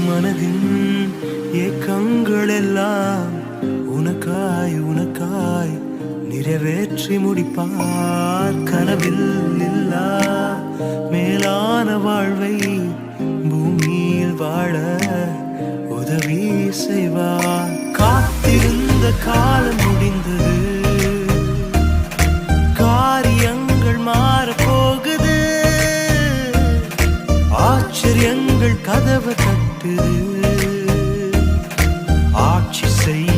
மனதின் ஏக்கங்கள் எல்லாம் உனக்காய் உனக்காய் நிறைவேற்றி முடிப்பார். கனவில் இல்லா மேலான வாழ்வை பூமியில் வாழ உதவி செய்வார். காத்திருந்த காலம் முடிந்தது, காரியங்கள் மாறப்போகுது, ஆச்சரியங்கள் கதவு தட்டுது. ஆட்சி செய்ய